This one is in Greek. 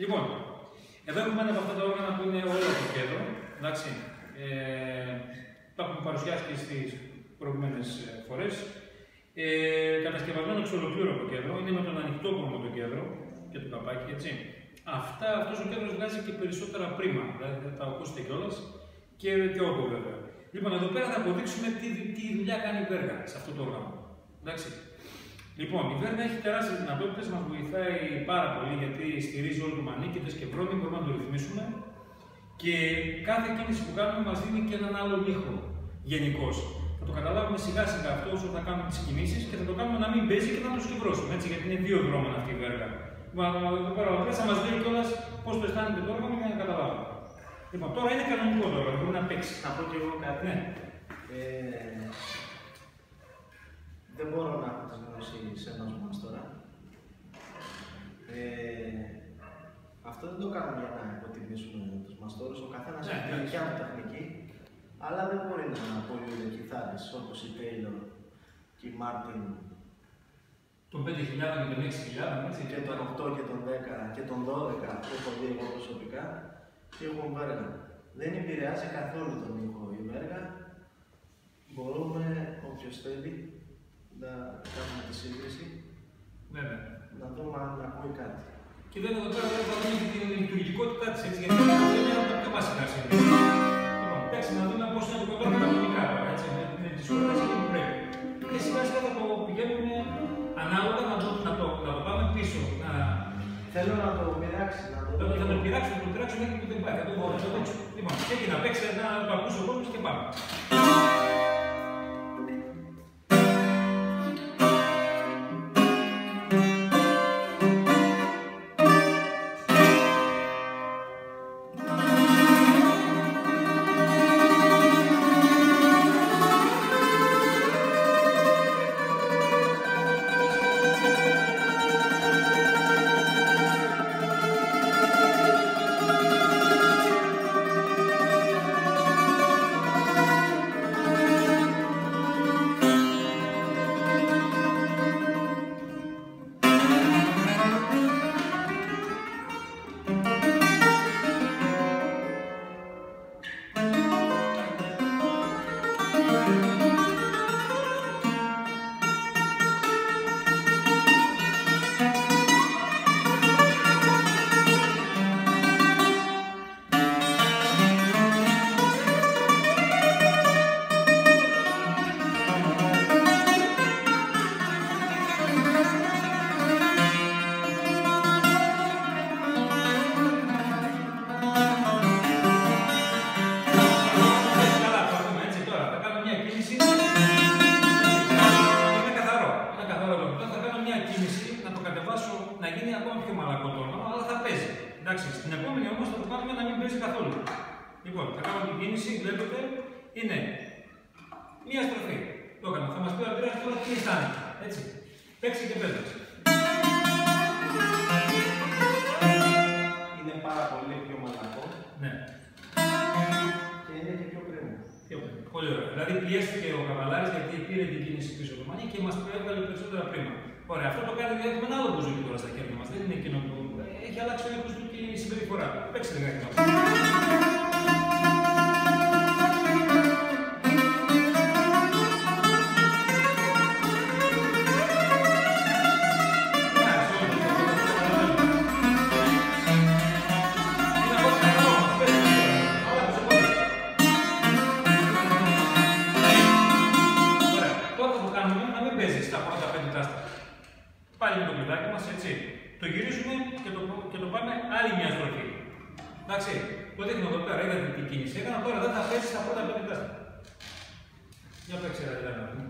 Λοιπόν, εδώ έχουμε ένα από αυτά τα όργανα που είναι όλο το κέντρο. Εντάξει. Τα έχουμε παρουσιάσει και στις προηγούμενες φορές. Κατασκευασμένο εξ ολοκλήρου από το κέντρο, είναι με τον ανοιχτό κόμμα το κέντρο και το καπάκι, έτσι. Αυτός ο κέντρος βγάζει και περισσότερα πρίμα, δηλαδή θα τα ακούσετε κιόλας και όγκο βέβαια. Λοιπόν, εδώ πέρα θα αποδείξουμε τι δουλειά κάνει η βέργα σε αυτό το όργανο. Εντάξει. Λοιπόν, η βέργα έχει τεράστιες δυνατότητες, μας βοηθάει πάρα πολύ γιατί στηρίζει όλο το μανίκητες και βρώμη, μπορούμε να το ρυθμίσουμε και κάθε κίνηση που κάνουμε μας δίνει και έναν άλλο ήχο γενικώς. Θα το καταλάβουμε σιγά σιγά αυτό όσο θα κάνουμε τις κινήσεις και θα το κάνουμε να μην παίζει και να το σκυβρώσουμε, έτσι, γιατί είναι δύο δρόμενα αυτή η βέργα. Εδώ πέρα ο θα μας λέει κιόλας πώς το αισθάνεται το όργανο για να καταλάβουμε. Λοιπόν, τώρα είναι κανονικό το όργανο, μπορεί να παίξει. Να πω κι εγώ κάτι. Ναι. Δεν μπορώ να έχω τις γνώσεις ενός μας τώρα. Αυτό δεν το κάνουμε για να υποτιμήσουμε τους μαστόρους. Ο καθένας έχει τη δικιά του τεχνική, αλλά δεν μπορεί να απολύονται κιθάρες όπως η Taylor και η Martin. Τον 5.000 και τον 6.000, έτσι. Και τον 8 και τον 10 και τον 12 που έχω δει εγώ προσωπικά και έχουν βέργα. Δεν επηρεάζει καθόλου τον ήχο η βέργα. Μπορούμε, όποιος θέλει, να κάνουμε τη σύγκριση. Βέβαια. Να δούμε αν ακούει κάτι. Και βέβαια εδώ πέρα θα δούμε και την λειτουργικότητά της, έτσι, γιατί αυτό είναι ένα από τα πιο βασικά σημεία. Λοιπόν, εντάξει, να δούμε πώς είναι το κοντό κανονικά, έτσι, με τις ώρες που πρέπει. Και σιγά σιγά θα το πηγαίνουμε ανάλογα να το πάμε πίσω. Θέλω να το πειράξει. Θα το πειράξω μέχρι που δεν πάει. Θα το δείξω. Λοιπόν, και να παίξει, να το ακούσει ο κόσμος και πάμε. Να γίνει ακόμα πιο μαλακό το όργανο, αλλά θα παίζει. Εντάξει, στην επόμενη όμως θα το κάνουμε να μην παίζει καθόλου. Λοιπόν, θα κάνω την κίνηση, βλέπετε, είναι μία στροφή. Το έκανα. Θα μας πει ο Αντρέας τώρα τι αισθάνεται. Έτσι. Παίξει και πέταξε. Είναι πάρα πολύ πιο μαλακό. Ναι. Και είναι και πιο πρίμο. Πολύ ωραία. Δηλαδή πιέστηκε ο καβαλάρης γιατί πήρε την κίνηση πίσω του μανί και μας έβγαλε περισσότερα πρίμα. Ωραία, αυτό το κάνει γιατί έχουμε ένα άλλο μπουζούκι τώρα στα χέρια μας. Δεν είναι εκείνο που έχει αλλάξει ο ήχος του και η συμπεριφορά. Παίξτε λιγάκι να πάλι με το κλειδάκι μας, έτσι. Το γυρίζουμε και το πάμε άλλη μια στροφή. Εντάξει, το δείχνω εδώ πέρα, είδατε τι κίνηση έκανα, τώρα δεν θα πέσει στα πρώτα 5 τάστα. Για παίξε, να δούμε.